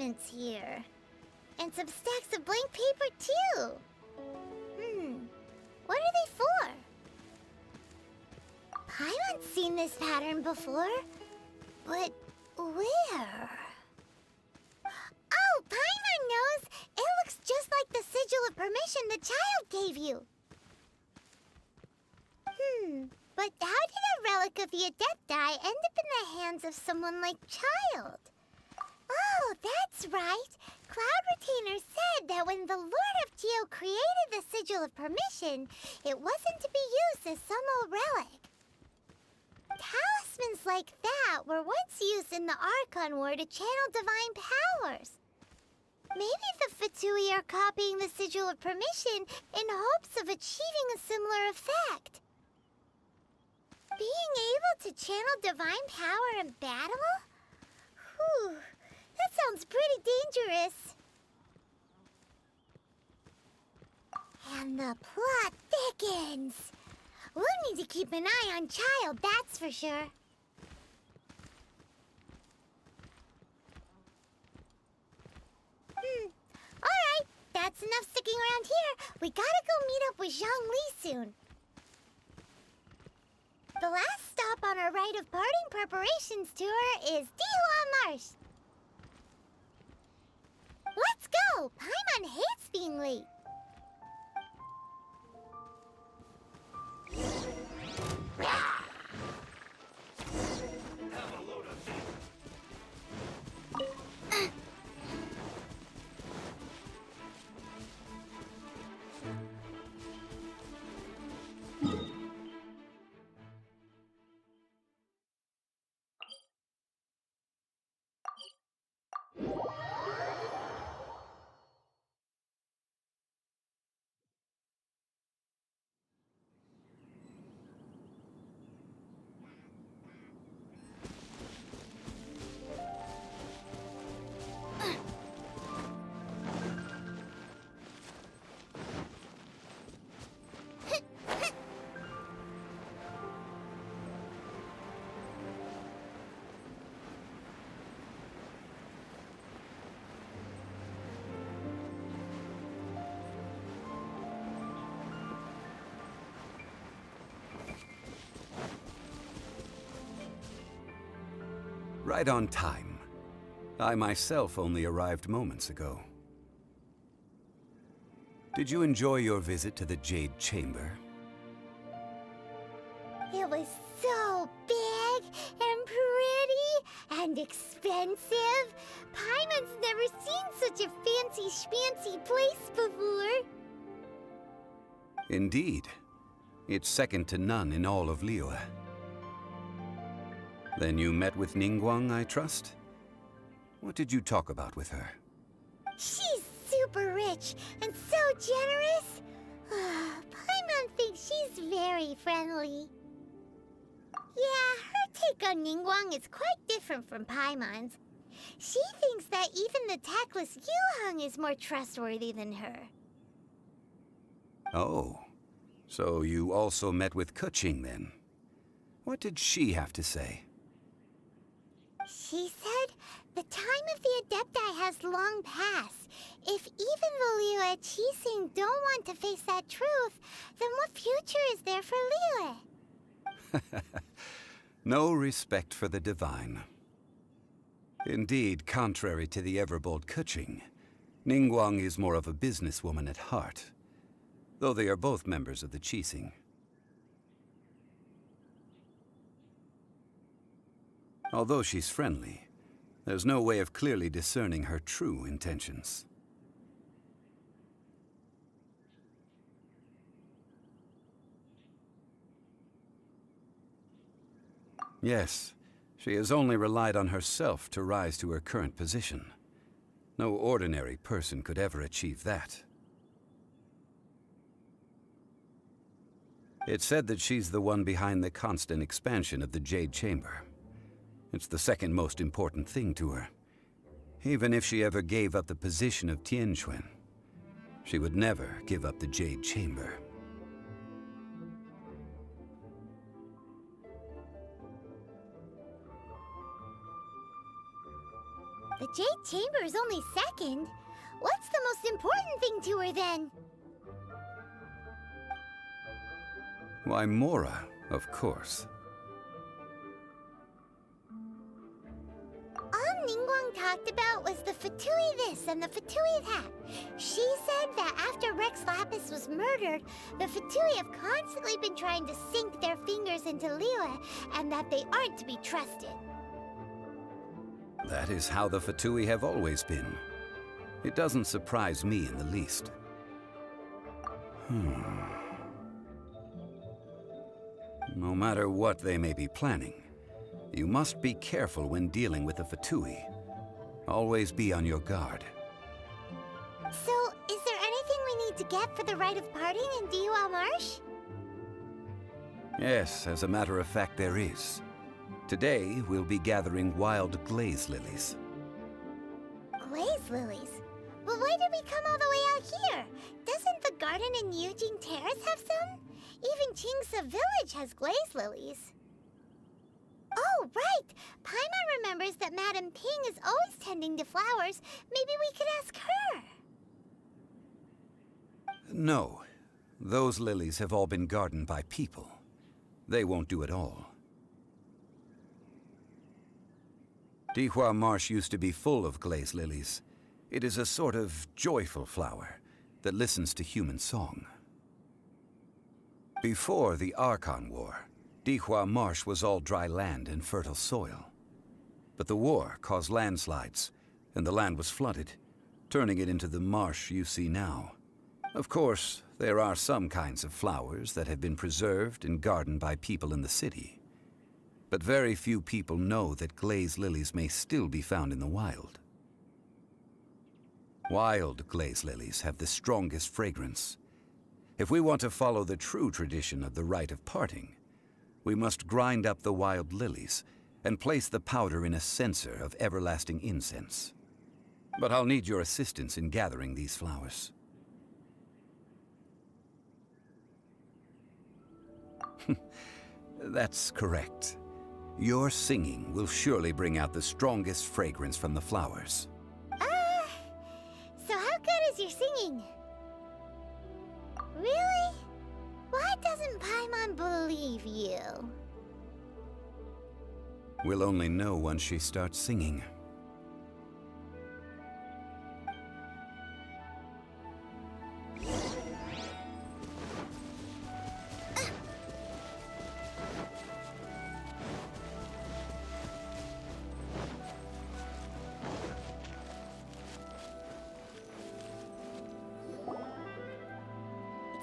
parchments here. And some stacks of blank paper, too. What are they for? Paimon's seen this pattern before. But where? Oh, Paimon knows! It looks just like the sigil of permission the child gave you. But how did a relic of the Adepti end up in the hands of someone like Child? Oh, that's right. Cloud Retainer said that when the Lord of Geo created the Sigil of Permission, it wasn't to be used as some old relic. Talismans like that were once used in the Archon War to channel divine powers. Maybe the Fatui are copying the Sigil of Permission in hopes of achieving a similar effect. Being able to channel divine power in battle? Whew, that sounds pretty dangerous. And the plot thickens. We'll need to keep an eye on Child, that's for sure. Alright, that's enough sticking around here. We gotta go meet up with Zhongli soon. The last stop on our rite of parting preparations tour is Dihua Marsh. Let's go! Paimon hates being late. Right on time. I myself only arrived moments ago. Did you enjoy your visit to the Jade Chamber? It was so big and pretty and expensive. Paimon's never seen such a fancy schmancy place before. Indeed. It's second to none in all of Liyue. Then you met with Ningguang, I trust? What did you talk about with her? She's super rich and so generous. Paimon thinks she's very friendly. Yeah, her take on Ningguang is quite different from Paimon's. She thinks that even the tactless Yuheng is more trustworthy than her. Oh, so you also met with Keqing then? What did she have to say? She said the time of the Adepti has long passed. If even the Liyue Qixing don't want to face that truth, then what future is there for Liyue? No respect for the divine. Indeed, contrary to the ever-bold Keqing, Ningguang is more of a businesswoman at heart, though they are both members of the Qixing. Although she's friendly, there's no way of clearly discerning her true intentions. Yes, she has only relied on herself to rise to her current position. No ordinary person could ever achieve that. It's said that she's the one behind the constant expansion of the Jade Chamber. It's the second most important thing to her. Even if she ever gave up the position of Tianquan, she would never give up the Jade Chamber. The Jade Chamber is only second. What's the most important thing to her then? Why, Mora, of course. All Ningguang talked about was the Fatui this and the Fatui that. She said that after Rex Lapis was murdered, the Fatui have constantly been trying to sink their fingers into Liyue, and that they aren't to be trusted. That is how the Fatui have always been. It doesn't surprise me in the least. No matter what they may be planning, you must be careful when dealing with the Fatui. Always be on your guard. So, is there anything we need to get for the rite of parting in Dihua Marsh? Yes, as a matter of fact, there is. Today, we'll be gathering wild glaze lilies. Glaze lilies? But why did we come all the way out here? Doesn't the garden in Yujing Terrace have some? Even Qingse Village has glaze lilies. Oh, right! Paimon remembers that Madame Ping is always tending to flowers. Maybe we could ask her. No. Those lilies have all been gardened by people. They won't do it all. Dihua Marsh used to be full of glaze lilies. It is a sort of joyful flower that listens to human song. Before the Archon War, Dihua Marsh was all dry land and fertile soil. But the war caused landslides, and the land was flooded, turning it into the marsh you see now. Of course, there are some kinds of flowers that have been preserved and gardened by people in the city. But very few people know that glaze lilies may still be found in the wild. Wild glaze lilies have the strongest fragrance. If we want to follow the true tradition of the rite of parting, we must grind up the wild lilies and place the powder in a censer of everlasting incense. But I'll need your assistance in gathering these flowers. That's correct. Your singing will surely bring out the strongest fragrance from the flowers. So how good is your singing? Really? Why doesn't Paimon believe you? We'll only know once she starts singing.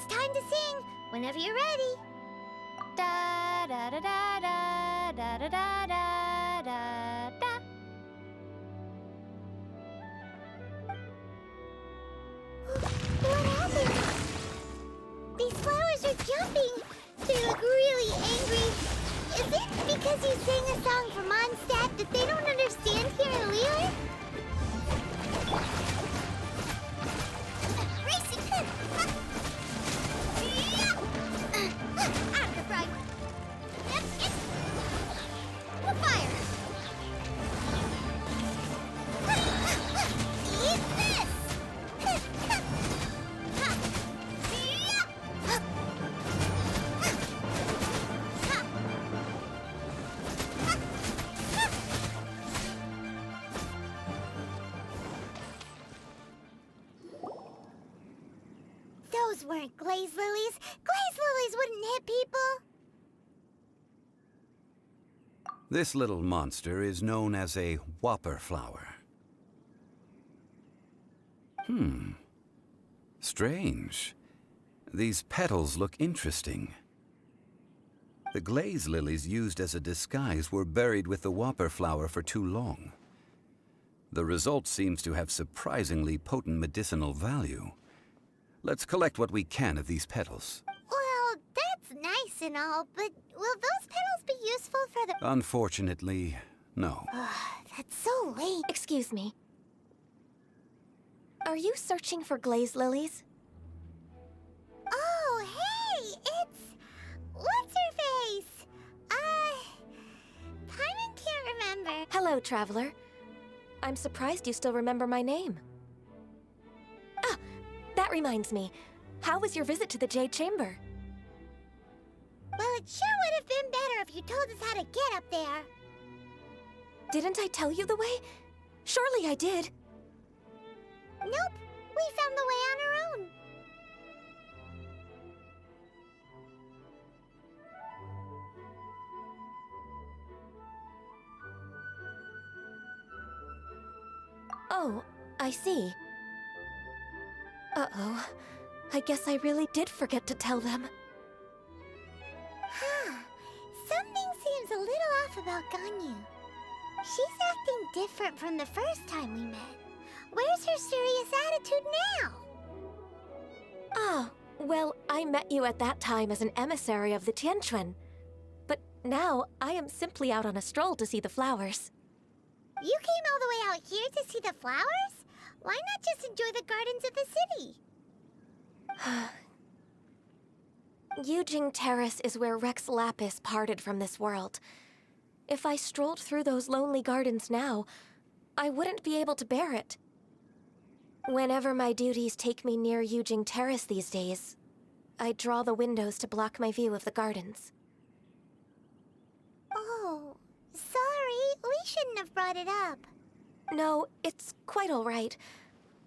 It's time to sing, whenever you're ready. Da da da da da da da da da da da. What happened? These flowers are jumping. They look really angry. Is it because you sang a song for Mondstadt that they don't understand here in Liyue? Racing! Out of the front! Fire! Eat this! Those weren't glaze lilies. Glaze lilies wouldn't hit people. This little monster is known as a whopper flower. Strange. These petals look interesting. The glaze lilies used as a disguise were buried with the whopper flower for too long. The result seems to have surprisingly potent medicinal value. Let's collect what we can of these petals. Well, that's nice and all, but will those petals be useful for the... Unfortunately, no. That's so late. Excuse me. Are you searching for glaze lilies? Oh, hey! It's... What's-her-face? Paimon can't remember. Hello, traveler. I'm surprised you still remember my name. Ah, that reminds me. How was your visit to the Jade Chamber? Well, it sure would have been better if you told us how to get up there. Didn't I tell you the way? Surely I did. Nope, we found the way on our own. Oh, I see. Uh-oh. I guess I really did forget to tell them. Huh. Something seems a little off about Ganyu. She's acting different from the first time we met. Where's her serious attitude now? Ah, well, I met you at that time as an emissary of the Tianquan. But now, I am simply out on a stroll to see the flowers. You came all the way out here to see the flowers? Why not just enjoy the gardens of the city? Yujing Terrace is where Rex Lapis parted from this world. If I strolled through those lonely gardens now, I wouldn't be able to bear it. Whenever my duties take me near Yujing Terrace these days, I draw the windows to block my view of the gardens. Oh, sorry. We shouldn't have brought it up. No, it's quite all right.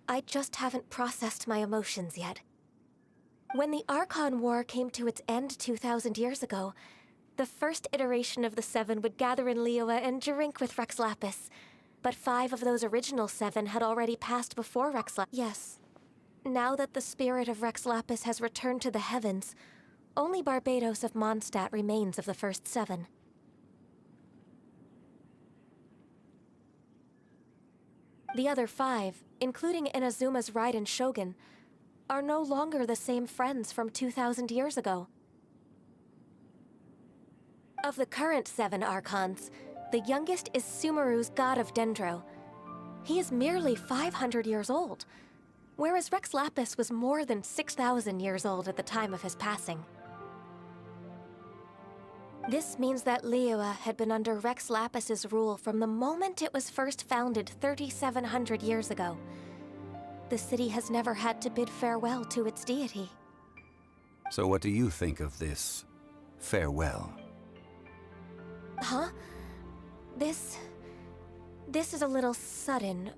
I just haven't processed my emotions yet. When the Archon War came to its end 2,000 years ago, the first iteration of the Seven would gather in Liyue and drink with Rex Lapis. But 5 of those original 7 had already passed before Rex Lapis. Yes. Now that the spirit of Rex Lapis has returned to the heavens, only Barbados of Mondstadt remains of the first 7. The other 5, including Inazuma's Raiden Shogun, are no longer the same friends from 2,000 years ago. Of the current 7 Archons, the youngest is Sumeru's god of Dendro. He is merely 500 years old, whereas Rex Lapis was more than 6,000 years old at the time of his passing. This means that Liyue had been under Rex Lapis's rule from the moment it was first founded 3,700 years ago. The city has never had to bid farewell to its deity. So what do you think of this farewell? Huh? This is a little sudden.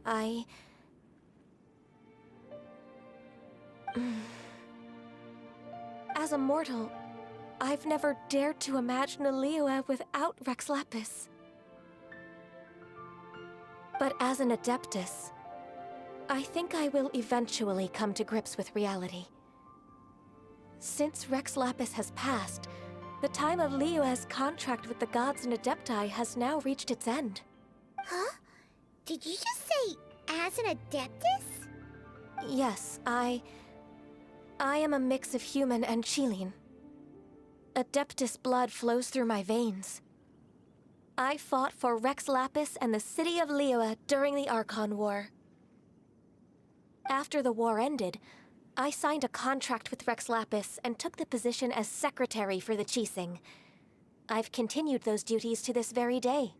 As a mortal, I've never dared to imagine a Liyue without Rex Lapis. But as an Adeptus, I think I will eventually come to grips with reality. Since Rex Lapis has passed, the time of Liyue's contract with the gods and Adepti has now reached its end. Huh? Did you just say, as an Adeptus? Yes, I am a mix of human and Chilean. Adeptus blood flows through my veins. I fought for Rex Lapis and the city of Liyue during the Archon War. After the war ended, I signed a contract with Rex Lapis and took the position as secretary for the Qixing. I've continued those duties to this very day.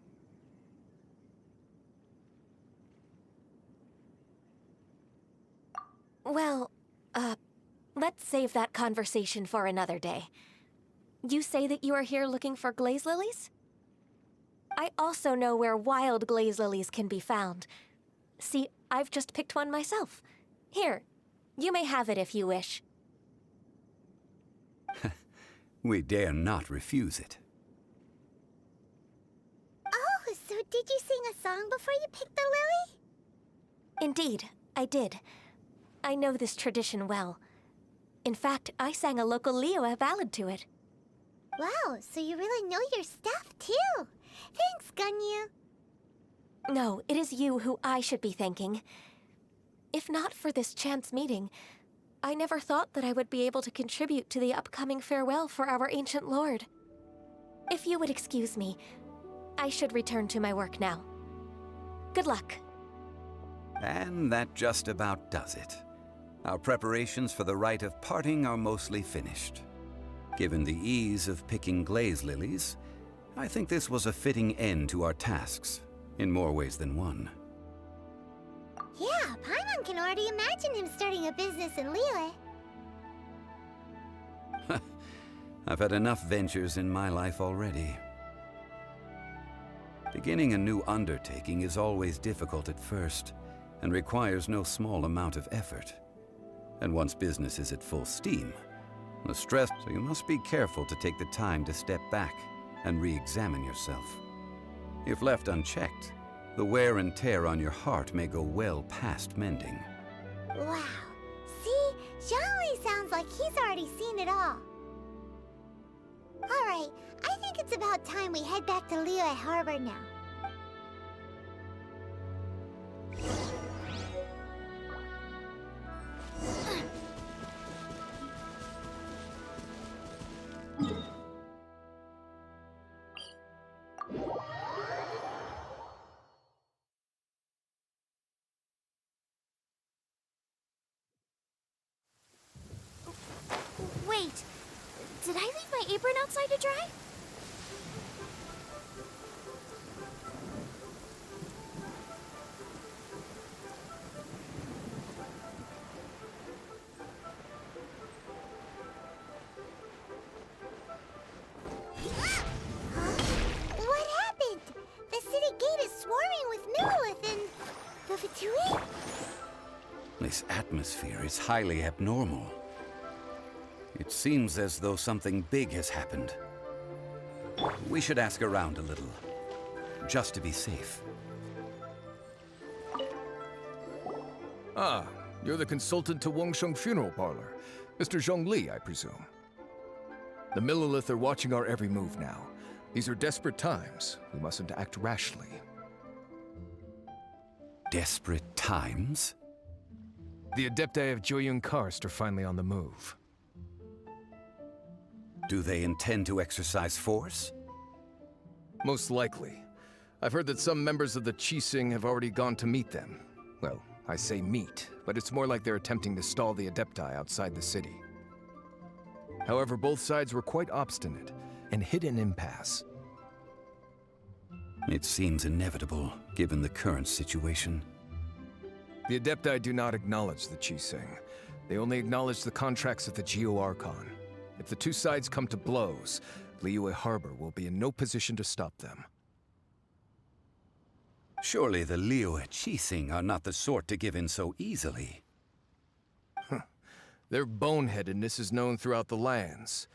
Well, let's save that conversation for another day. You say that you are here looking for glaze lilies? I also know where wild glaze lilies can be found. See, I've just picked one myself. Here, you may have it if you wish. We dare not refuse it. Oh, so did you sing a song before you picked the lily? Indeed, I did. I know this tradition well. In fact, I sang a local Liyue ballad to it. Wow, so you really know your stuff, too. Thanks, Ganyu. No, it is you who I should be thanking. If not for this chance meeting, I never thought that I would be able to contribute to the upcoming farewell for our ancient lord. If you would excuse me, I should return to my work now. Good luck. And that just about does it. Our preparations for the rite of parting are mostly finished. Given the ease of picking glaze lilies, I think this was a fitting end to our tasks, in more ways than one. Yeah, Paimon can already imagine him starting a business in Liyue. I've had enough ventures in my life already. Beginning a new undertaking is always difficult at first, and requires no small amount of effort. And once business is at full steam, the stress, so you must be careful to take the time to step back and re-examine yourself. If left unchecked, the wear and tear on your heart may go well past mending. Wow. See? Zhongli sounds like he's already seen it all. Alright, I think it's about time we head back to Liyue Harbor now. Wait, did I leave my apron outside to dry? What happened? The city gate is swarming with Millelith and the Fatui? This atmosphere is highly abnormal. It seems as though something big has happened. We should ask around a little, just to be safe. Ah, you're the consultant to Wangsheng Funeral Parlor. Mr. Zhongli, I presume. The Millelith are watching our every move now. These are desperate times. We mustn't act rashly. Desperate times? The Adepti of Joyun Karst are finally on the move. Do they intend to exercise force? Most likely. I've heard that some members of the Qixing have already gone to meet them. Well, I say meet, but it's more like they're attempting to stall the Adepti outside the city. However, both sides were quite obstinate and hit an impasse. It seems inevitable, given the current situation. The Adepti do not acknowledge the Qixing. They only acknowledge the contracts of the Geo-Archon. If the two sides come to blows, Liyue Harbor will be in no position to stop them. Surely the Liyue Qixing are not the sort to give in so easily. Their boneheadedness is known throughout the lands.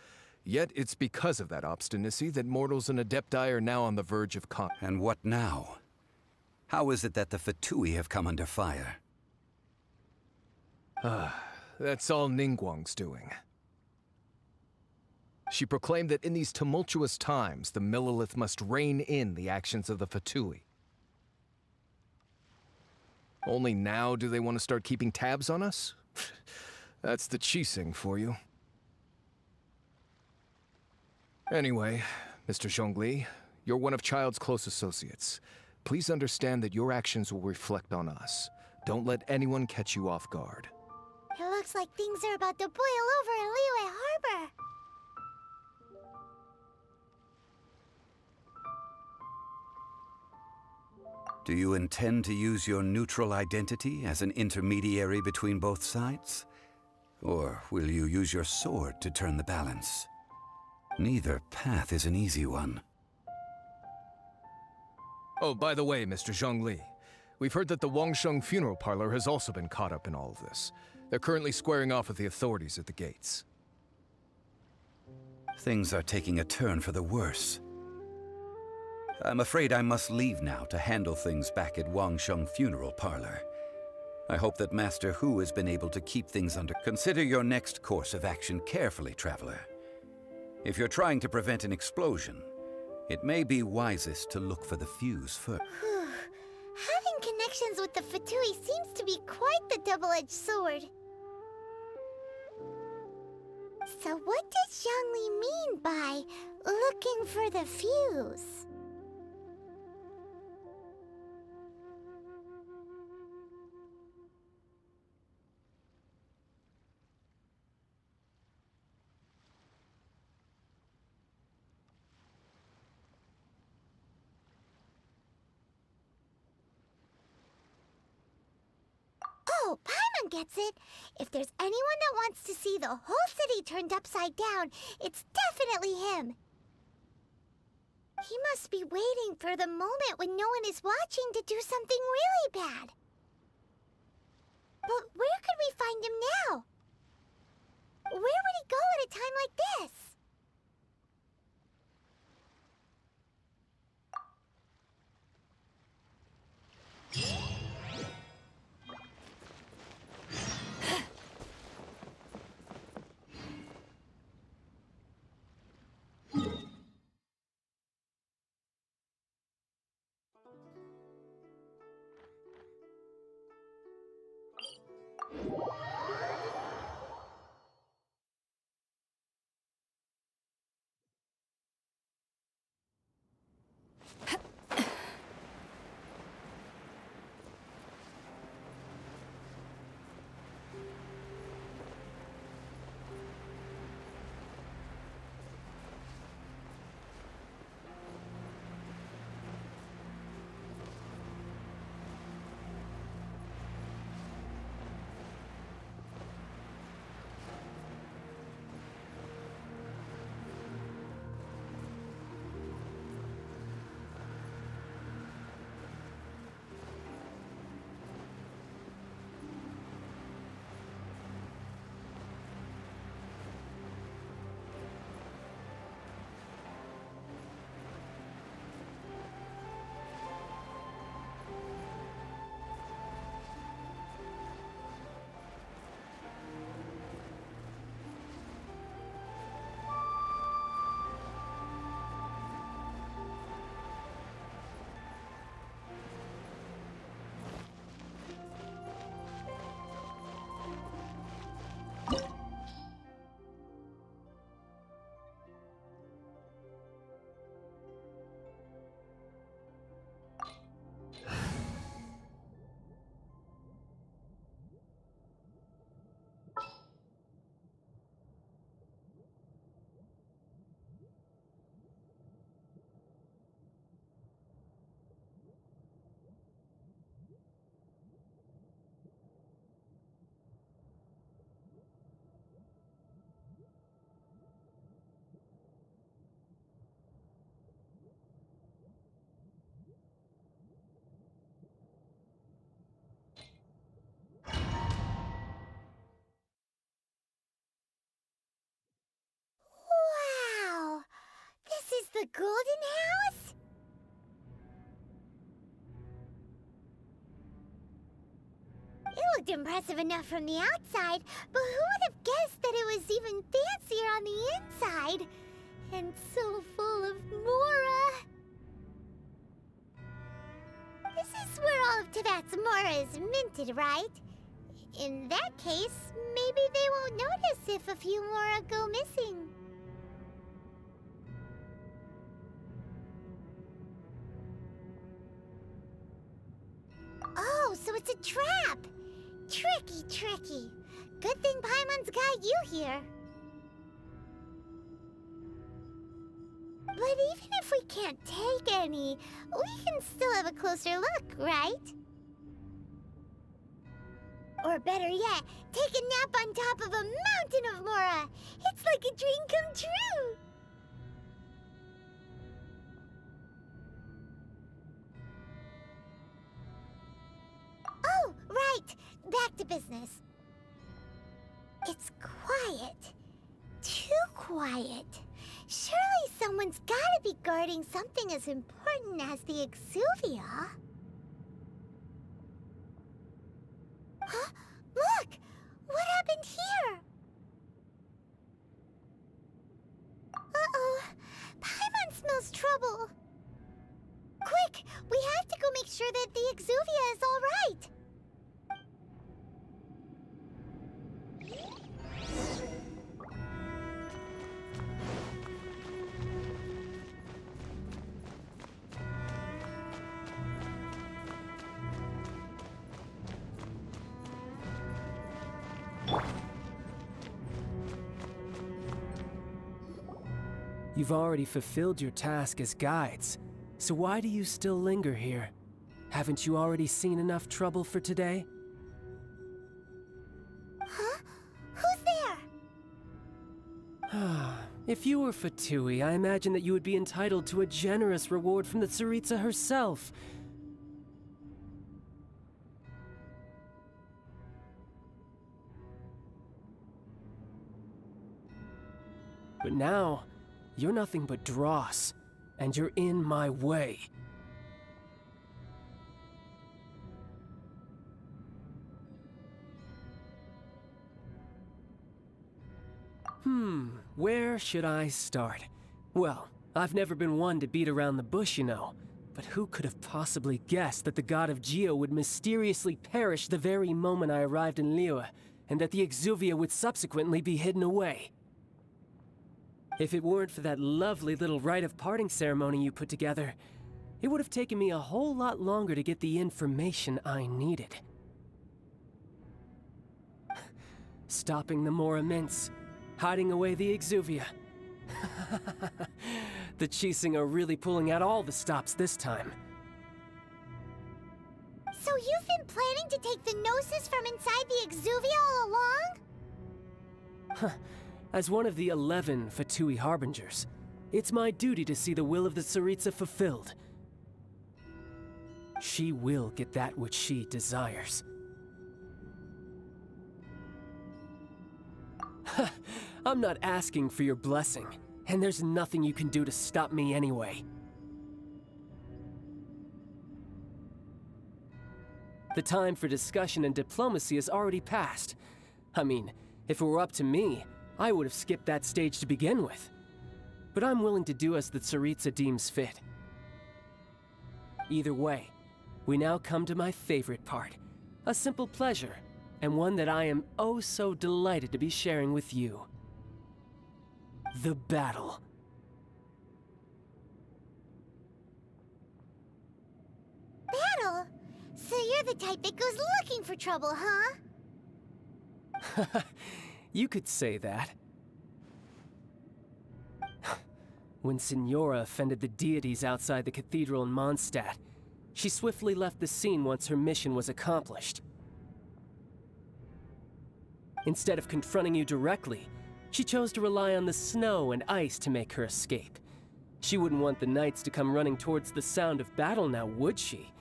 Yet it's because of that obstinacy that mortals and Adepti are now on the verge of conflict. And what now? How is it that the Fatui have come under fire? That's all Ningguang's doing. She proclaimed that in these tumultuous times, the Millelith must rein in the actions of the Fatui. Only now do they want to start keeping tabs on us? That's the Qixing for you. Anyway, Mr. Zhongli, you're one of Child's close associates. Please understand that your actions will reflect on us. Don't let anyone catch you off guard. It looks like things are about to boil over in Liyue Harbor. Do you intend to use your neutral identity as an intermediary between both sides? Or will you use your sword to turn the balance? Neither path is an easy one. Oh, by the way, Mr. Zhongli, we've heard that the Wangsheng Funeral Parlor has also been caught up in all of this. They're currently squaring off with the authorities at the gates. Things are taking a turn for the worse. I'm afraid I must leave now to handle things back at Wangsheng Funeral Parlor. I hope that Master Hu has been able to keep things under... Consider your next course of action carefully, Traveler. If you're trying to prevent an explosion, it may be wisest to look for the fuse first. Having connections with the Fatui seems to be quite the double-edged sword. So what does Zhongli mean by looking for the fuse? Oh, Paimon gets it. If there's anyone that wants to see the whole city turned upside down, it's definitely him. He must be waiting for the moment when no one is watching to do something really bad. But where could we find him now? Where would he go at a time like this? Wow! This is the Golden House? It looked impressive enough from the outside, but who would have guessed that it was even fancier on the inside? And so full of Mora! This is where all of Teyvat's Mora is minted, right? In that case, maybe they won't notice if a few Mora go missing. Oh, so it's a trap! Tricky, tricky. Good thing Paimon's got you here. But even if we can't take any, we can still have a closer look, right? Or better yet, take a nap on top of a mountain of Mora! It's like a dream come true! Oh, right! Back to business. It's quiet. Too quiet. Surely someone's gotta be guarding something as important as the Exuvia. Huh? Look! What happened here? Uh-oh. Paimon smells trouble. Quick! We have to go make sure that the Exuvia is all right. You've already fulfilled your task as guides, so why do you still linger here? Haven't you already seen enough trouble for today? If you were Fatui, I imagine that you would be entitled to a generous reward from the Tsaritsa herself. But now, you're nothing but dross, and you're in my way. Where should I start? Well, I've never been one to beat around the bush, you know. But who could have possibly guessed that the god of Geo would mysteriously perish the very moment I arrived in Liyue, and that the Exuvia would subsequently be hidden away? If it weren't for that lovely little rite of parting ceremony you put together, it would have taken me a whole lot longer to get the information I needed. Stopping the Mora Mints, hiding away the Exuvia. The Chising are really pulling out all the stops this time. So you've been planning to take the Gnosis from inside the Exuvia all along? As one of the 11 Fatui Harbingers, it's my duty to see the will of the Tsaritsa fulfilled. She will get that which she desires. I'm not asking for your blessing, and there's nothing you can do to stop me anyway. The time for discussion and diplomacy has already passed. I mean, if it were up to me, I would have skipped that stage to begin with. But I'm willing to do as the Tsaritsa deems fit. Either way, we now come to my favorite part. A simple pleasure, and one that I am oh so delighted to be sharing with you. The battle. Battle? So you're the type that goes looking for trouble, huh? You could say that. When Signora offended the deities outside the cathedral in Mondstadt, she swiftly left the scene once her mission was accomplished. Instead of confronting you directly, she chose to rely on the snow and ice to make her escape. She wouldn't want the knights to come running towards the sound of battle now, would she?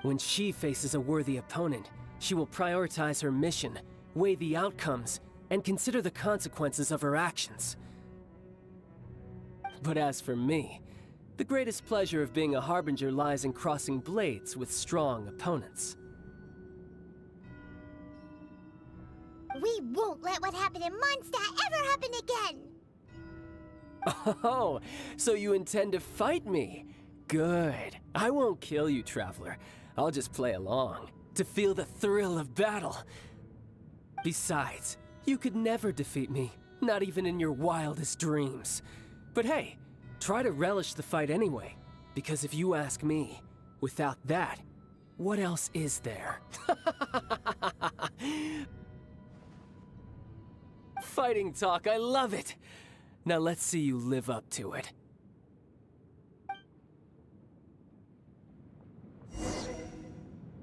When she faces a worthy opponent, she will prioritize her mission, weigh the outcomes, and consider the consequences of her actions. But as for me, the greatest pleasure of being a Harbinger lies in crossing blades with strong opponents. We won't let what happened in Mondstadt ever happen again! Oh, so you intend to fight me? Good. I won't kill you, Traveler. I'll just play along, to feel the thrill of battle. Besides, you could never defeat me, not even in your wildest dreams. But hey, try to relish the fight anyway, because if you ask me, without that, what else is there? Fighting talk, I love it! Now let's see you live up to it.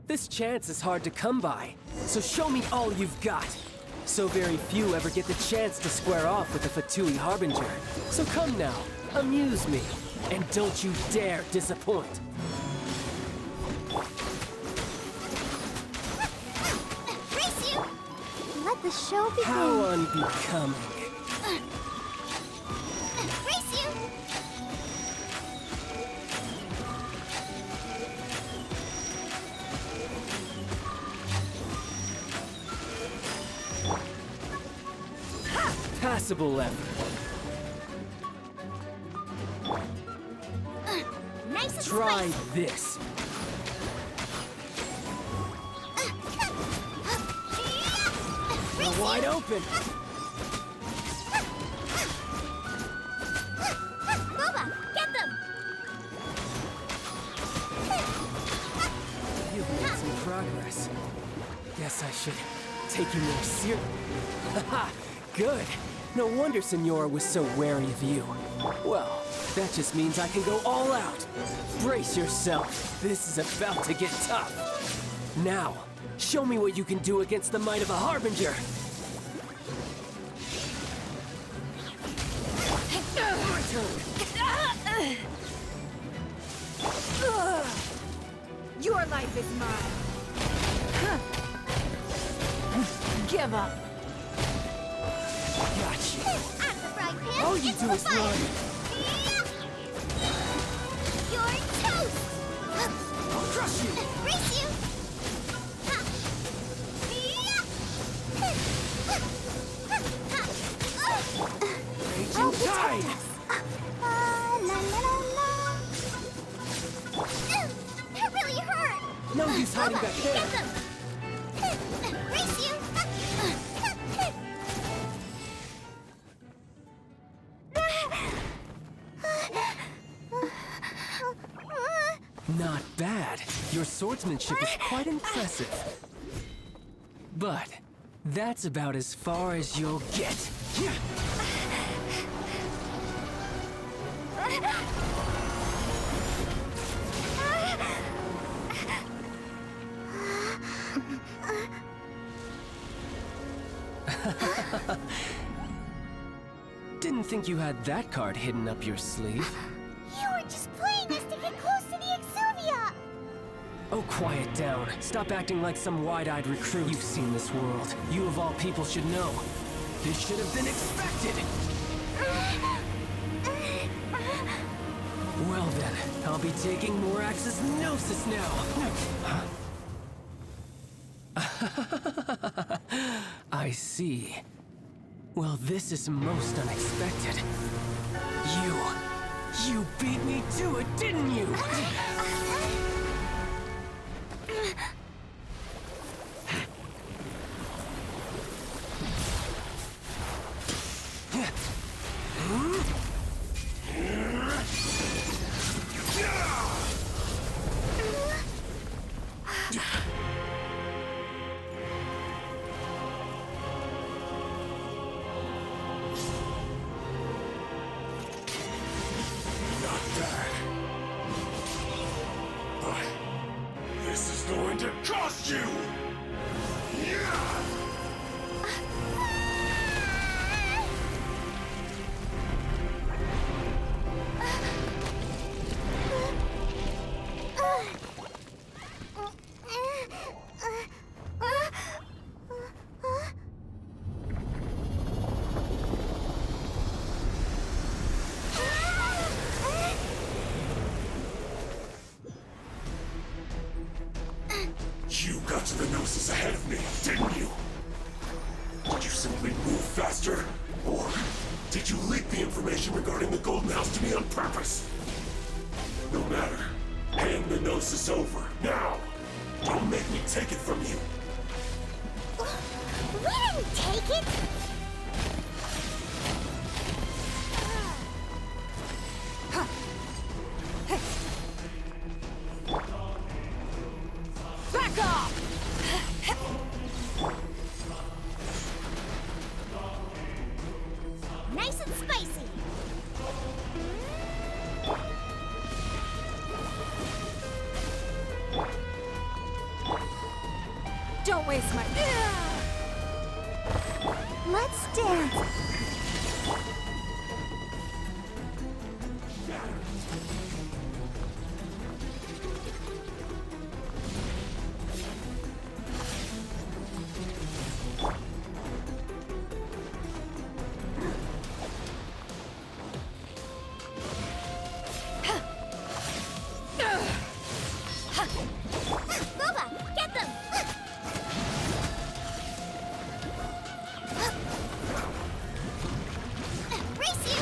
This chance is hard to come by, so show me all you've got. So very few ever get the chance to square off with the Fatui Harbinger. So come now, amuse me, and don't you dare disappoint. Race you! Let the show begin. How unbecoming. Race you! Passable effort. Nice and Try spicy. this. We're wide open. Boba, get them! You've made some progress. Guess I should take you more seriously. Haha, good. No wonder Signora was so wary of you. Well, that just means I can go all out. Brace yourself. This is about to get tough. Now, show me what you can do against the might of a Harbinger. turn. Your life is mine. Give up. Gotcha. At the frying pan, All you into do the is fire. run. You're toast. I'll crush you. Race you. Raging tide. That really hurt. No use hiding back there. Get them. Race you. Not bad. Your swordsmanship is quite impressive. But that's about as far as you'll get. Didn't think you had that card hidden up your sleeve. You were just playing us to get close to the Exuvia. Oh, quiet down. Stop acting like some wide-eyed recruit. You've seen this world. You of all people should know. This should have been expected. Well then, I'll be taking Morax's Gnosis now. I see. Well, this is most unexpected. You beat me to it, didn't you? This is going to cost you! You got to the Gnosis ahead of me, didn't you? Did you simply move faster? Or did you leak the information regarding the Golden House to me on purpose? No matter. Hand the Gnosis over, now! Don't make me take it from you! We didn't take it. Back off! Nice and spicy. Don't waste my... Let's dance. Boba, get them. Race you.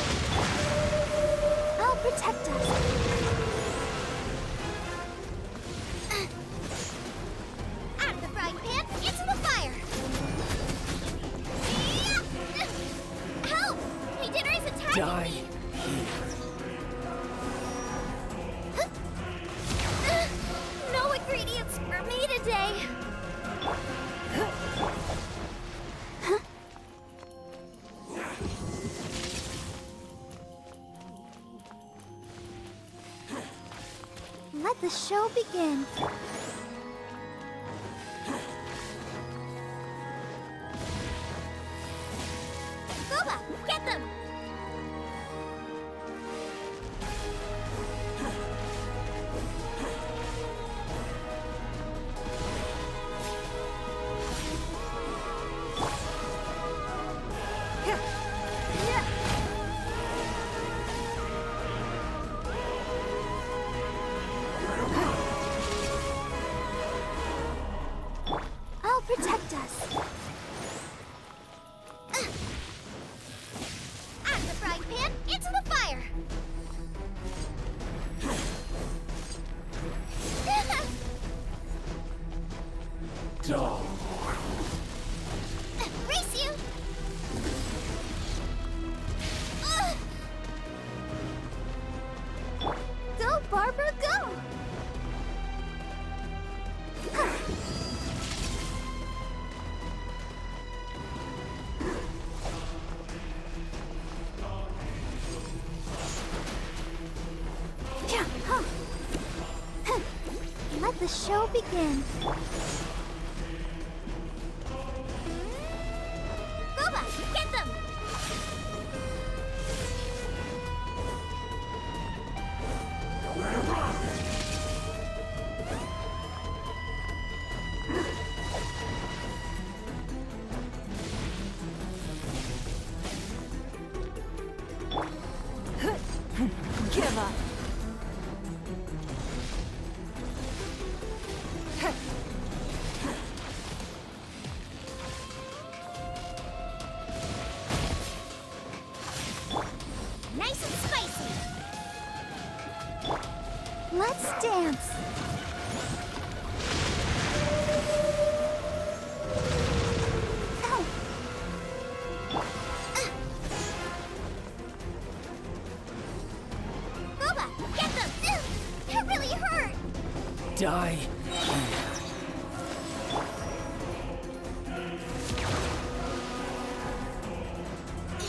I'll protect us. Out of the frying pan, into the fire. Help! Hey, dinner is attacking Die. me. No ingredients for me today. Let the show begin. Boba, get them! Race you! Go, Barbara, go! Let the show begin. Boba, get them! Give up. Nice and spicy. Let's dance. Ow. Boba, get them! That really hurt! Die.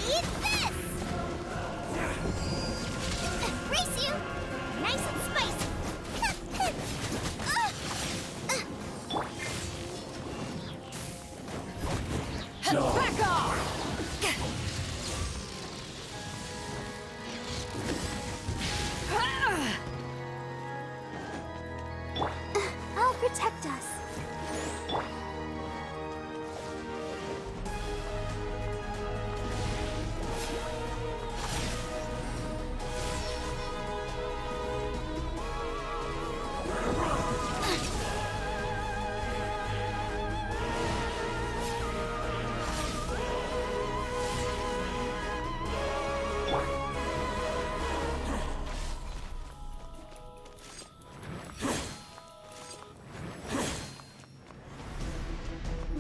Eat this! Race you! Nice and spicy! Back off! I'll protect us.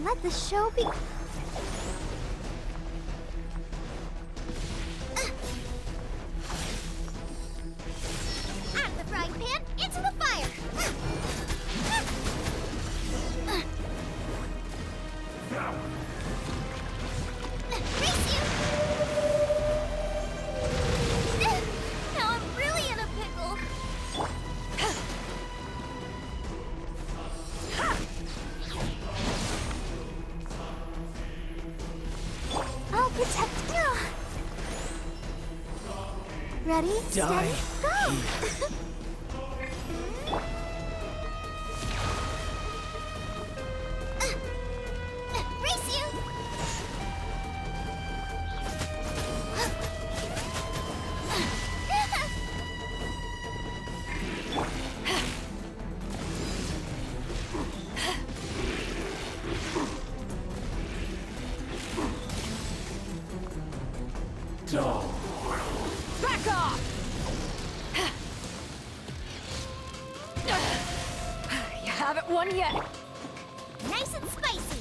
Let the show be. Out of the frying pan, into the fire! Race you! Now I'm really in a pickle. I'll protect. Ready? Die. Steady, go! Race you! Back off! You haven't won yet. Nice and spicy!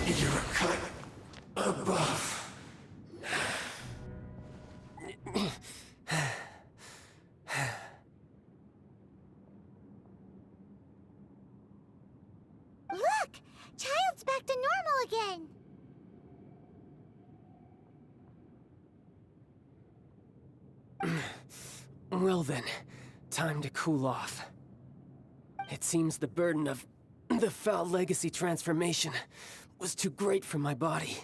You're cut above. Look! Child's back to normal again! Well then, time to cool off. It seems the burden of the foul legacy transformation was too great for my body.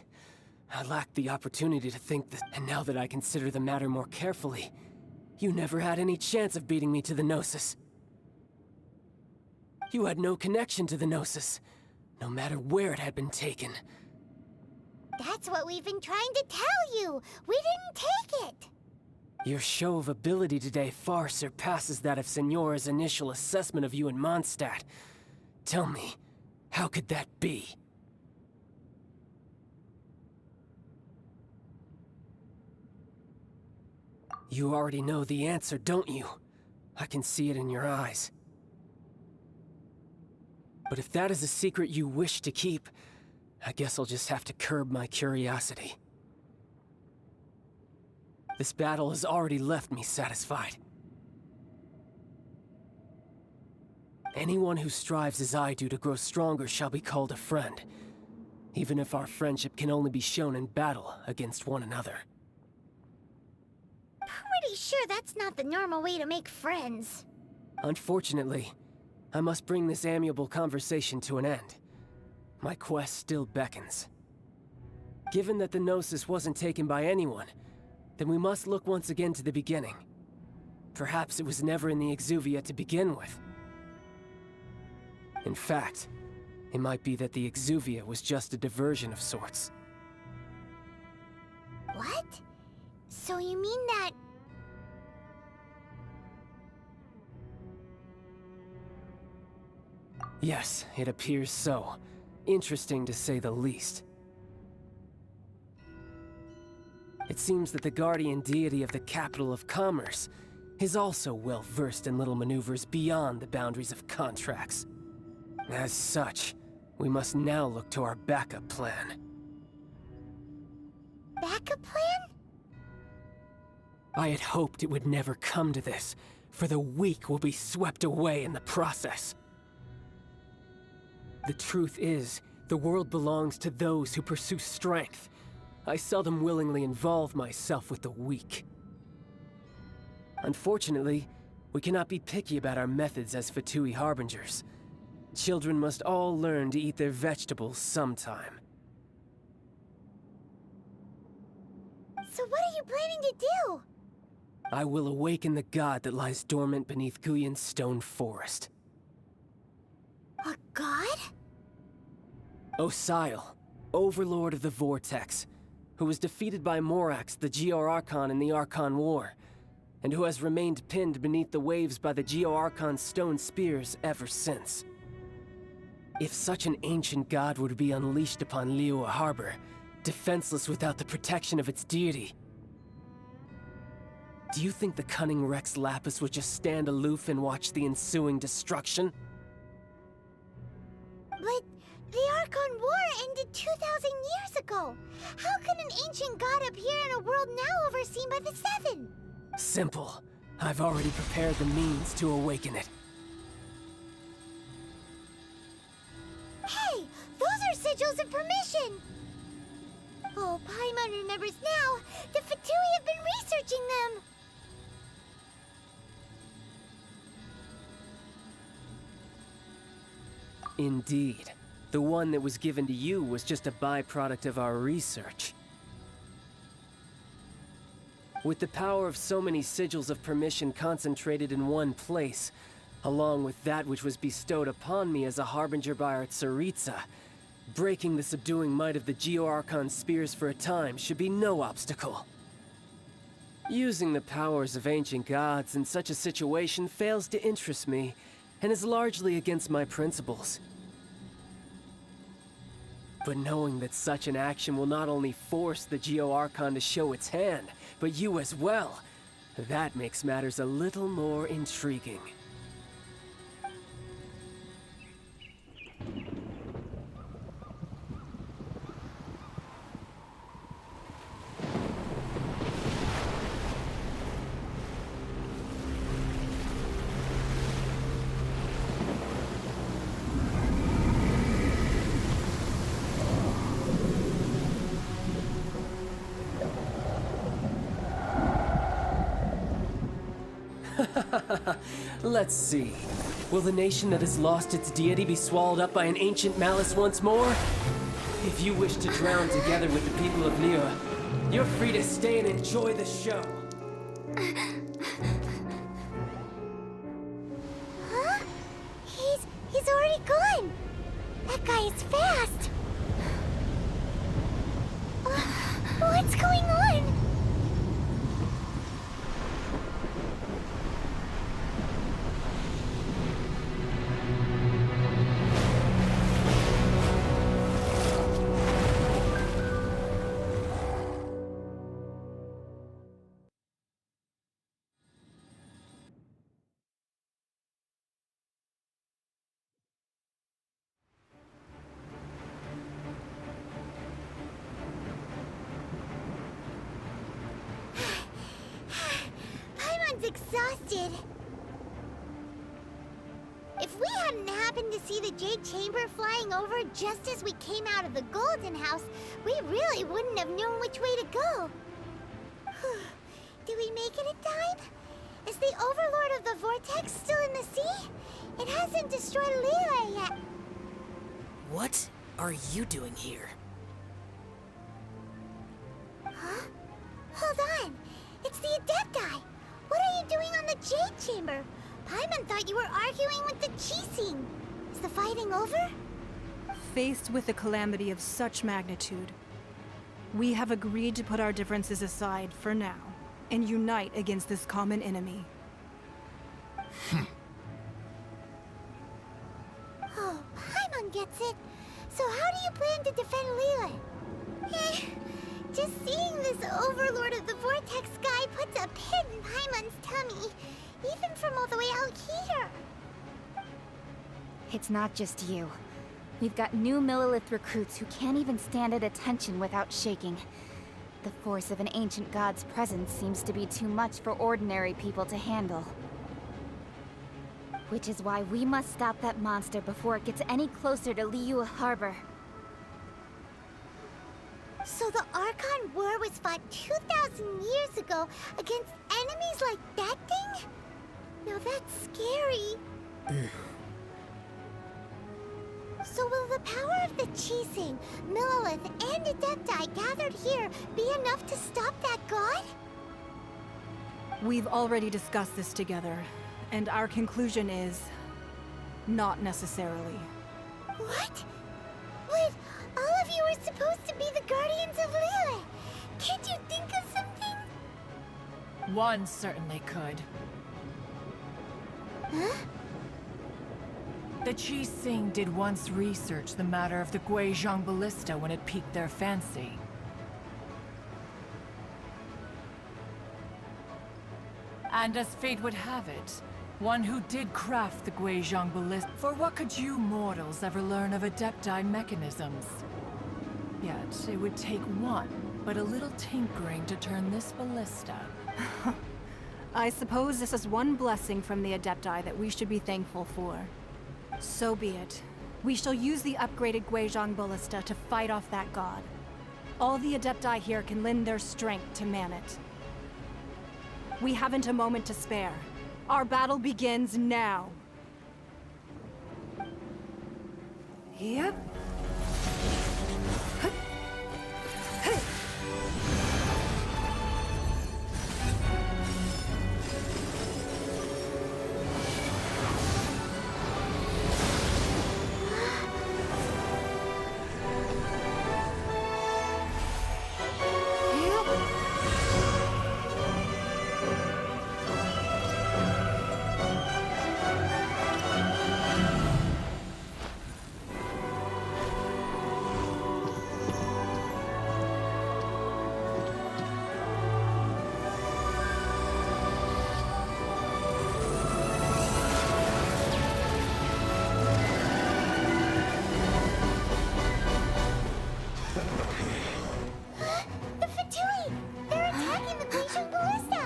I lacked the opportunity to think that, and now that I consider the matter more carefully, you never had any chance of beating me to the Gnosis. You had no connection to the Gnosis, no matter where it had been taken. That's what we've been trying to tell you! We didn't take it! Your show of ability today far surpasses that of Signora's initial assessment of you in Mondstadt. Tell me, how could that be? You already know the answer, don't you? I can see it in your eyes. But if that is a secret you wish to keep, I guess I'll just have to curb my curiosity. This battle has already left me satisfied. Anyone who strives as I do to grow stronger shall be called a friend, even if our friendship can only be shown in battle against one another. Pretty sure that's not the normal way to make friends. Unfortunately, I must bring this amiable conversation to an end. My quest still beckons. Given that the Gnosis wasn't taken by anyone, then we must look once again to the beginning. Perhaps it was never in the Exuvia to begin with. In fact, it might be that the Exuvia was just a diversion of sorts. What? So you mean that... Yes, it appears so. Interesting to say the least. It seems that the guardian deity of the capital of commerce is also well versed in little maneuvers beyond the boundaries of contracts. As such, we must now look to our backup plan. Backup plan? I had hoped it would never come to this, for the weak will be swept away in the process. The truth is, the world belongs to those who pursue strength. I seldom willingly involve myself with the weak. Unfortunately, we cannot be picky about our methods as Fatui Harbingers. Children must all learn to eat their vegetables sometime. So what are you planning to do? I will awaken the god that lies dormant beneath Guyon's stone forest. A god? Osial, overlord of the Vortex, who was defeated by Morax, the Geo-Archon in the Archon War, and who has remained pinned beneath the waves by the Geo-Archon's stone spears ever since. If such an ancient god were to be unleashed upon Liyue Harbor, defenseless without the protection of its deity, do you think the cunning Rex Lapis would just stand aloof and watch the ensuing destruction? But the Archon War ended 2,000 years ago. How can an ancient god appear in a world now overseen by the Seven? Simple. I've already prepared the means to awaken it. Hey, those are sigils of permission! Oh, Paimon remembers now. The Fatui have been researching them. Indeed. The one that was given to you was just a byproduct of our research. With the power of so many sigils of permission concentrated in one place, along with that which was bestowed upon me as a harbinger by our Tsaritsa, breaking the subduing might of the Geo-Archon spears for a time should be no obstacle. Using the powers of ancient gods in such a situation fails to interest me, and is largely against my principles. But knowing that such an action will not only force the Geo-Archon to show its hand, but you as well, that makes matters a little more intriguing. Let's see. Will the nation that has lost its deity be swallowed up by an ancient malice once more? If you wish to drown together with the people of Liyue, you're free to stay and enjoy the show. Huh? He's already gone. That guy is fast. What's going on? did. If we hadn't happened to see the Jade Chamber flying over just as we came out of the Golden House, we really wouldn't have known which way to go. Did we make it in time? Is the Overlord of the Vortex still in the sea? It hasn't destroyed Liyue yet. What are you doing here? Huh? Hold on. It's the Adepti. What are you doing on the Jade Chamber? Paimon thought you were arguing with the Qixing. Is the fighting over? Faced with a calamity of such magnitude, we have agreed to put our differences aside for now and unite against this common enemy. Oh, Paimon gets it. So how do you plan to defend Liyue? Just seeing this Overlord of the Vortex guy puts a pit in Paimon's tummy, even from all the way out here. It's not just you. We've got new Millilith recruits who can't even stand at attention without shaking. The force of an ancient god's presence seems to be too much for ordinary people to handle. Which is why we must stop that monster before it gets any closer to Liyue Harbor. So the Archon War was fought 2,000 years ago against enemies like that thing? Now that's scary. So will the power of the Qixing, Millilith, and Adepti gathered here be enough to stop that god? We've already discussed this together, and our conclusion is... not necessarily. What? But all of you are supposed to be the guardians of Liyue. Can't you think of something? One certainly could. Huh? The Qixing did once research the matter of the Guizhong Ballista when it piqued their fancy. And as fate would have it, one who did craft the Guizhong Ballista. For what could you mortals ever learn of Adepti mechanisms? Yet, it would take one, but a little tinkering to turn this ballista. I suppose this is one blessing from the Adepti that we should be thankful for. So be it. We shall use the upgraded Guizhong Ballista to fight off that god. All the Adepti here can lend their strength to man it. We haven't a moment to spare. Our battle begins now. Yep. The Fatui! They're attacking the Guizhong Ballista!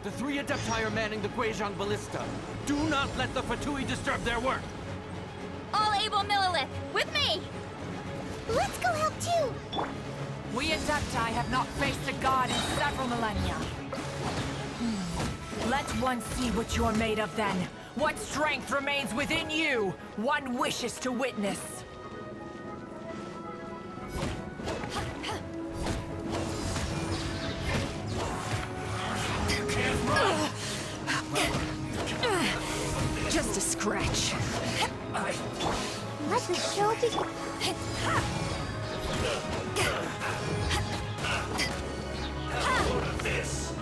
The three Adepti are manning the Guizhong Ballista. Do not let the Fatui disturb their work! All able Millilith, with me! Let's go help too! We Adepti have not faced a god in several millennia. Let one see what you're made of then. What strength remains within you, one wishes to witness. Just a scratch. Let the show begin. This.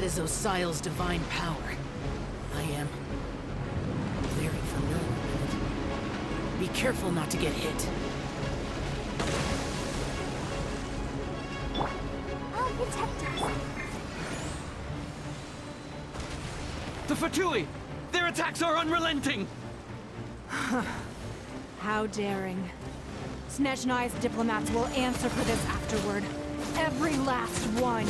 That is Osial's divine power. I am very familiar with it. Be careful not to get hit. I'll protect us. The Fatui! Their attacks are unrelenting! How daring. Snezhnai's diplomats will answer for this afterward. Every last one.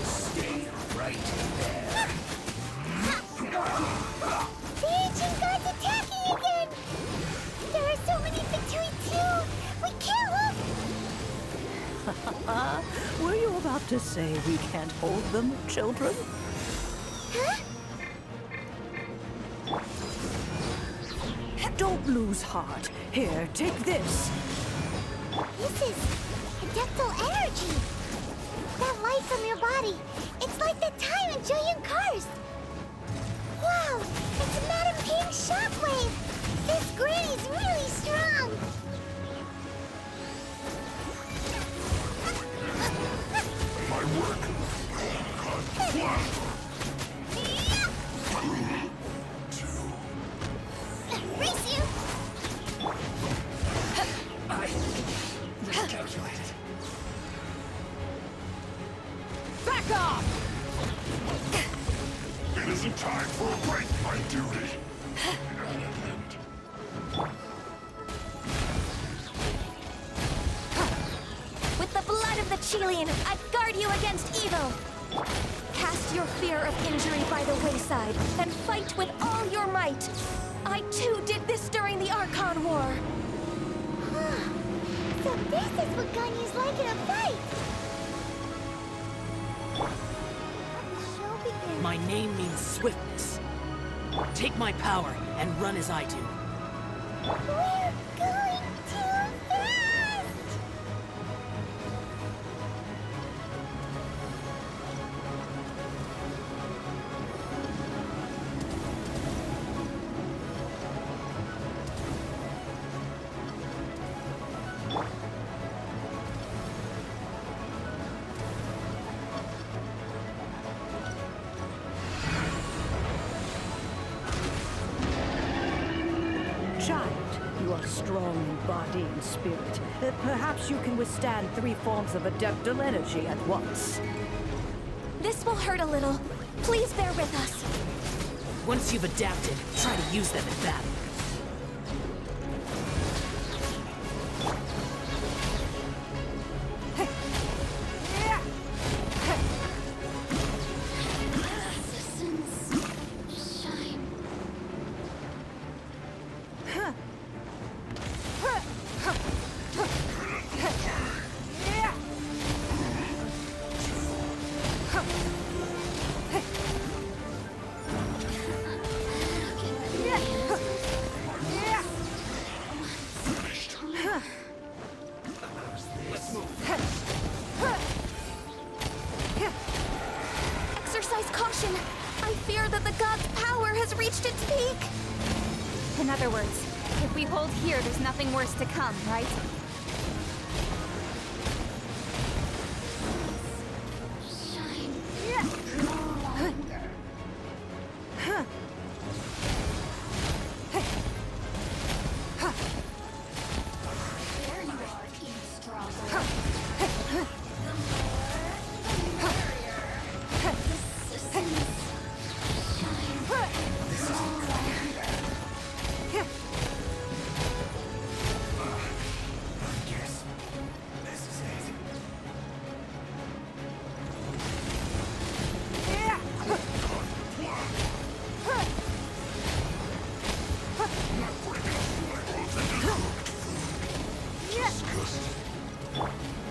Stay right there. The ancient god's attacking again! There are so many Fatui too! We can't look! Were you about to say we can't hold them, children? Huh? Don't lose heart. Here, take this. This is adeptal energy! That light from your body, it's like the time in Julian Karst! Wow! It's Madame Ping's shockwave! This granny's really strong! My work. Race you! I miscalculated. Back off! It isn't time for a break, my duty. With the blood of the Chilean, I guard you against evil! Cast your fear of injury by the wayside, and fight with all your might! I too did this during the Archon War! So this is what Ganyu's like in a fight! Show begins. My name means swiftness. Take my power and run as I do. We're going too fast! Child, you are strong in body and spirit. Perhaps you can withstand 3 forms of adeptal energy at once. This will hurt a little. Please bear with us. Once you've adapted, try to use them in battle. Exercise caution. I fear that the god's power has reached its peak. In other words, if we hold here, there's nothing worse to come, right?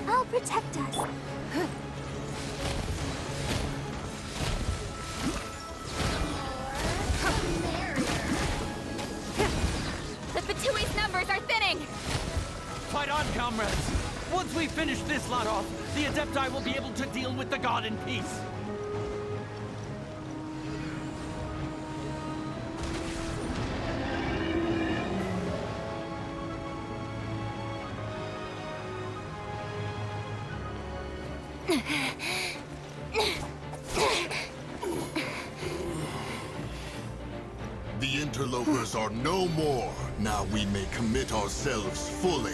I'll protect us. The Fatui's numbers are thinning! Fight on, comrades! Once we finish this lot off, the Adepti will be able to deal with the god in peace. The interlopers are no more. Now we may commit ourselves fully.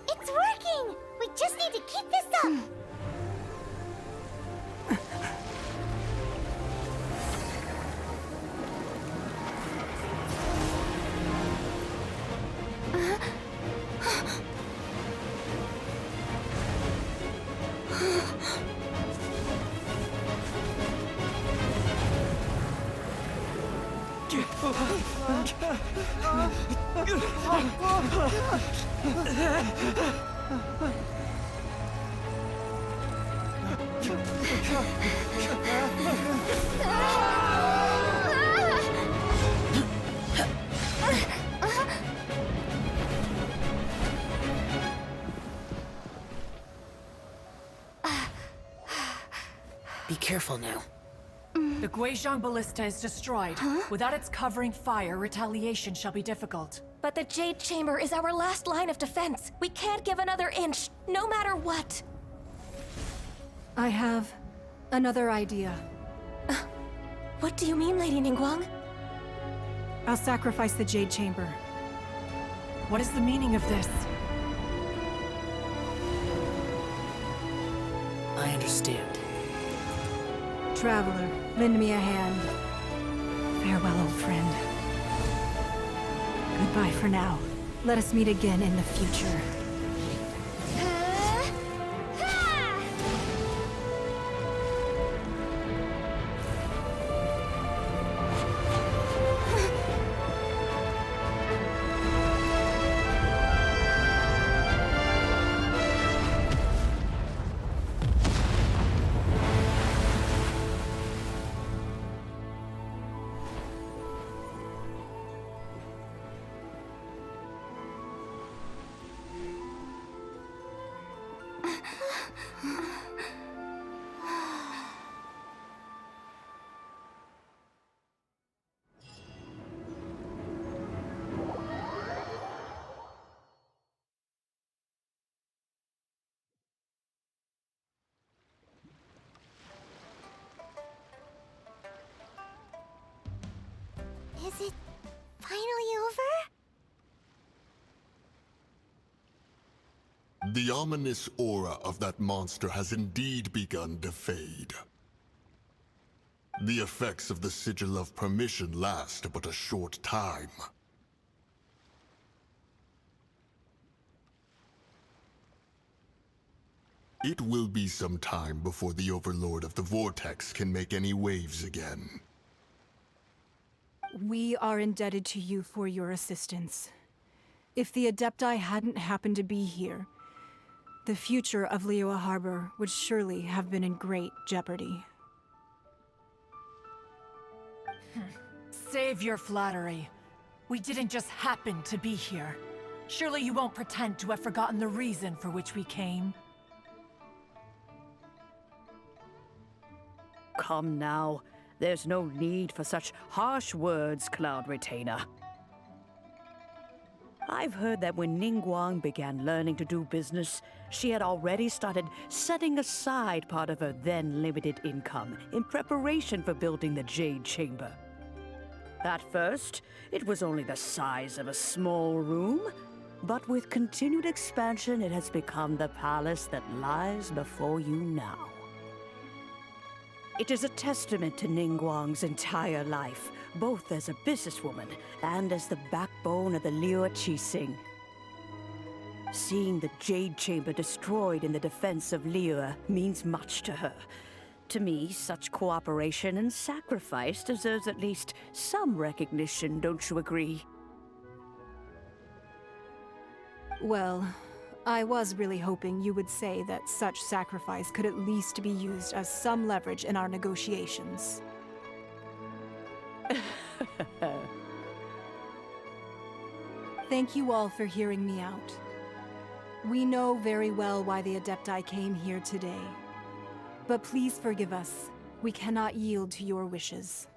It's working! We just need to keep this up! Be careful now. The Guizhong Ballista is destroyed. Without its covering fire, retaliation shall be difficult. But the Jade Chamber is our last line of defense. We can't give another inch, no matter what. I have another idea. What do you mean, Lady Ningguang? I'll sacrifice the Jade Chamber. What is the meaning of this? I understand. Traveler, lend me a hand. Farewell, old friend. Goodbye for now. Let us meet again in the future. Is it finally over? The ominous aura of that monster has indeed begun to fade. The effects of the Sigil of Permission last but a short time. It will be some time before the Overlord of the Vortex can make any waves again. We are indebted to you for your assistance. If the Adepti hadn't happened to be here, the future of Liyue Harbor would surely have been in great jeopardy. Save your flattery. We didn't just happen to be here. Surely you won't pretend to have forgotten the reason for which we came. Come now. There's no need for such harsh words, Cloud Retainer. I've heard that when Ningguang began learning to do business, she had already started setting aside part of her then limited income in preparation for building the Jade Chamber. At first, it was only the size of a small room, but with continued expansion, it has become the palace that lies before you now. It is a testament to Ningguang's entire life, both as a businesswoman and as the backbone of the Liyue Qixing. Seeing the Jade Chamber destroyed in the defense of Liyue means much to her. To me, such cooperation and sacrifice deserves at least some recognition, don't you agree? Well, I was really hoping you would say that such sacrifice could at least be used as some leverage in our negotiations. Thank you all for hearing me out. We know very well why the Adepti came here today. But please forgive us. We cannot yield to your wishes.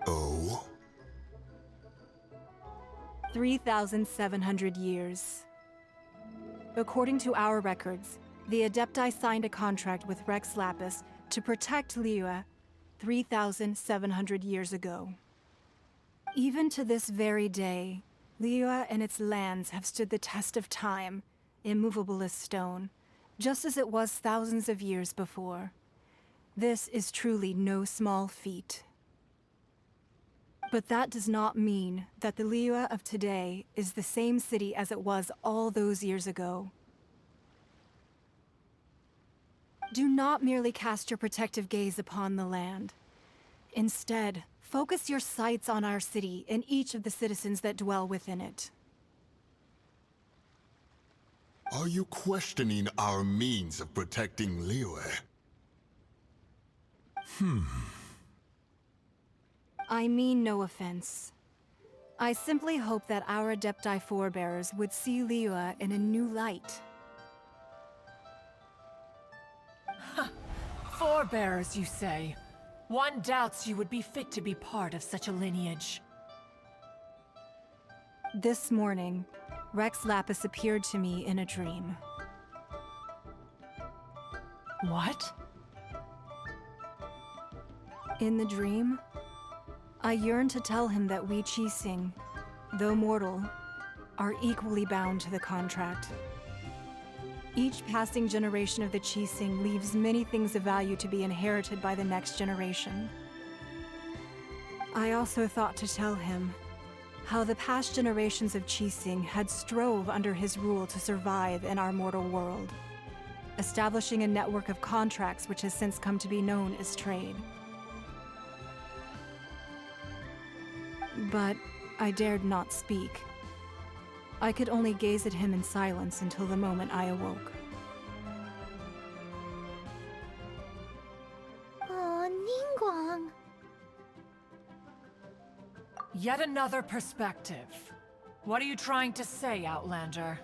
Oh? 3,700 years. According to our records, the Adepti signed a contract with Rex Lapis to protect Liyue 3,700 years ago. Even to this very day, Liyue and its lands have stood the test of time, immovable as stone, just as it was thousands of years before. This is truly no small feat. But that does not mean that the Liyue of today is the same city as it was all those years ago. Do not merely cast your protective gaze upon the land. Instead, focus your sights on our city and each of the citizens that dwell within it. Are you questioning our means of protecting Liyue? I mean no offense. I simply hope that our Adepti forebears would see Liyue in a new light. Forebearers, you say? One doubts you would be fit to be part of such a lineage. This morning, Rex Lapis appeared to me in a dream. What? In the dream, I yearn to tell him that we Qixing, though mortal, are equally bound to the contract. Each passing generation of the Qixing leaves many things of value to be inherited by the next generation. I also thought to tell him how the past generations of Qixing had strove under his rule to survive in our mortal world, establishing a network of contracts which has since come to be known as trade. But I dared not speak. I could only gaze at him in silence until the moment I awoke. Oh, Ningguang. Yet another perspective. What are you trying to say, Outlander?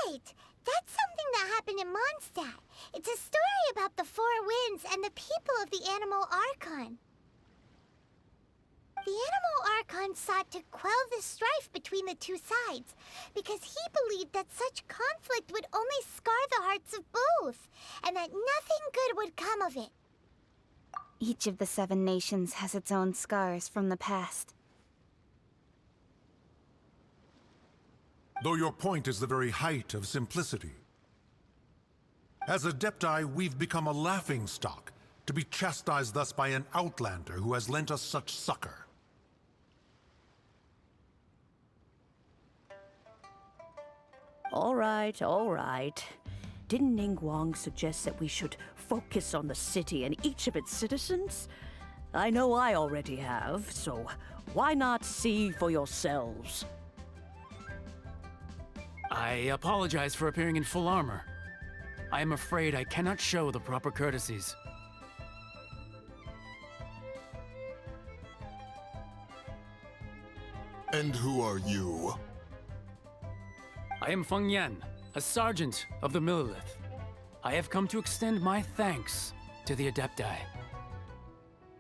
Right! That's something that happened in Mondstadt. It's a story about the Four Winds and the people of the Animal Archon. The Animal Archon sought to quell the strife between the two sides, because he believed that such conflict would only scar the hearts of both, and that nothing good would come of it. Each of the 7 nations has its own scars from the past. Though your point is the very height of simplicity. As Adepti, we've become a laughingstock, to be chastised thus by an outlander who has lent us such succor. All right. Didn't Ningguang suggest that we should focus on the city and each of its citizens? I know I already have, so why not see for yourselves? I apologize for appearing in full armor. I am afraid I cannot show the proper courtesies. And who are you? I am Feng Yan, a sergeant of the Millilith. I have come to extend my thanks to the Adepti.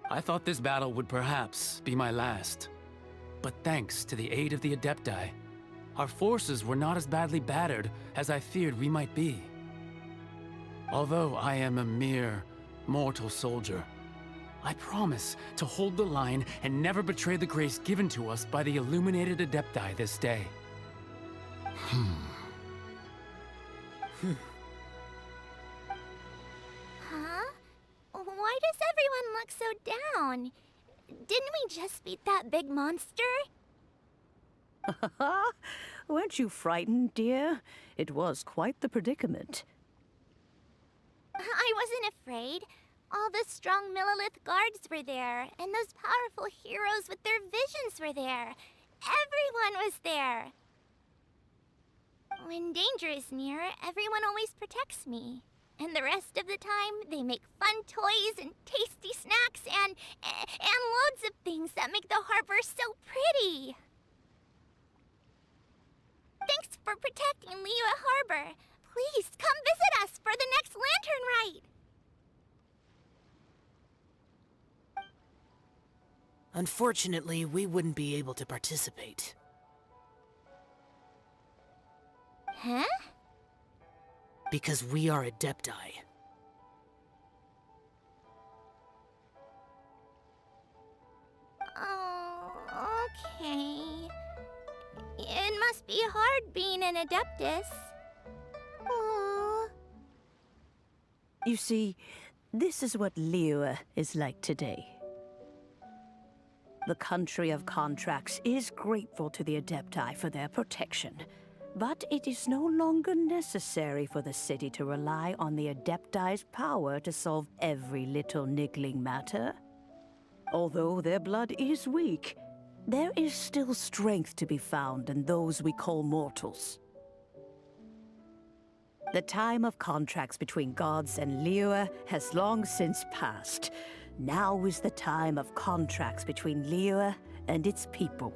I thought this battle would perhaps be my last. But thanks to the aid of the Adepti, our forces were not as badly battered as I feared we might be. Although I am a mere mortal soldier, I promise to hold the line and never betray the grace given to us by the illuminated Adepti this day. Huh? Why does everyone look so down? Didn't we just beat that big monster? Weren't you frightened, dear? It was quite the predicament. I wasn't afraid. All the strong Millilith guards were there, and those powerful heroes with their visions were there. Everyone was there. When danger is near, everyone always protects me. And the rest of the time, they make fun toys and tasty snacks and loads of things that make the harbor so pretty. Thanks for protecting Liyue Harbor. Please come visit us for the next lantern rite. Unfortunately, we wouldn't be able to participate. Huh? Because we are Adepti. Oh, okay. It must be hard being an Adeptus. Aww. You see, this is what Liyue is like today. The country of contracts is grateful to the Adepti for their protection. But it is no longer necessary for the city to rely on the Adepti's power to solve every little niggling matter. Although their blood is weak, there is still strength to be found in those we call mortals. The time of contracts between gods and Liyue has long since passed. Now is the time of contracts between Liyue and its people.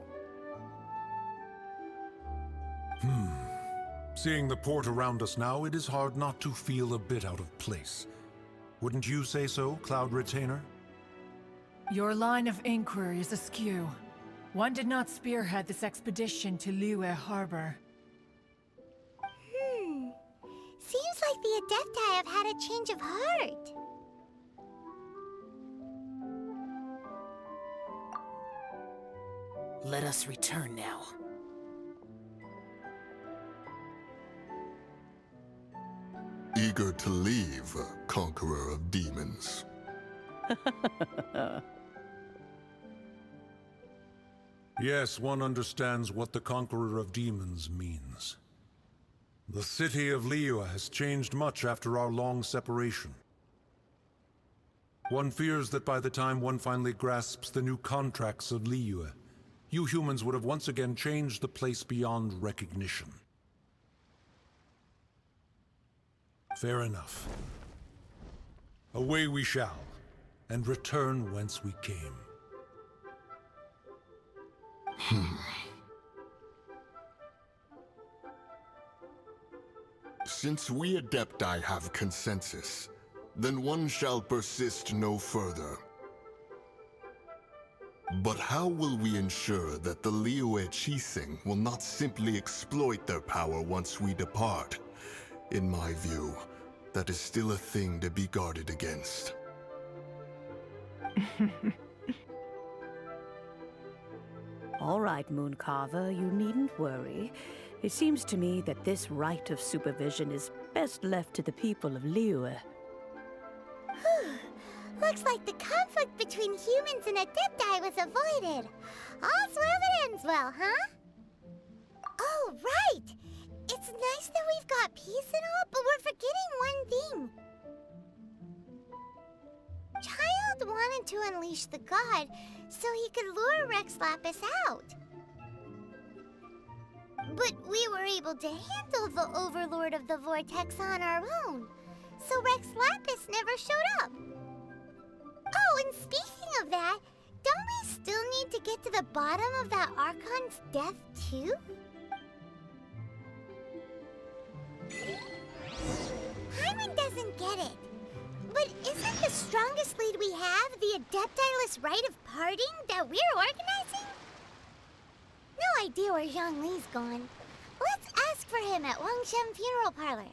Seeing the port around us now, it is hard not to feel a bit out of place. Wouldn't you say so, Cloud Retainer? Your line of inquiry is askew. One did not spearhead this expedition to Liyue Harbor. Seems like the Adepti have had a change of heart. Let us return now. Eager to leave, Conqueror of Demons. Yes, one understands what the Conqueror of Demons means. The city of Liyue has changed much after our long separation. One fears that by the time one finally grasps the new contracts of Liyue, you humans would have once again changed the place beyond recognition. Fair enough. Away we shall, and return whence we came. Since we Adepti have consensus, then one shall persist no further. But how will we ensure that the Liyue Qixing will not simply exploit their power once we depart? In my view, that is still a thing to be guarded against. All right, Mooncarver, you needn't worry. It seems to me that this right of supervision is best left to the people of Liyue. Looks like the conflict between humans and Adepti was avoided. All's well that ends well, huh? Oh, right! It's nice that we've got peace and all, but we're forgetting one thing. Child wanted to unleash the god so he could lure Rex Lapis out. But we were able to handle the Overlord of the Vortex on our own, so Rex Lapis never showed up. Oh, and speaking of that, don't we still need to get to the bottom of that Archon's death, too? Hyman doesn't get it. But isn't the strongest lead we have the Adepti-less rite of parting that we're organizing? No idea where Zhongli's gone. Let's ask for him at Wangshen Funeral Parlor.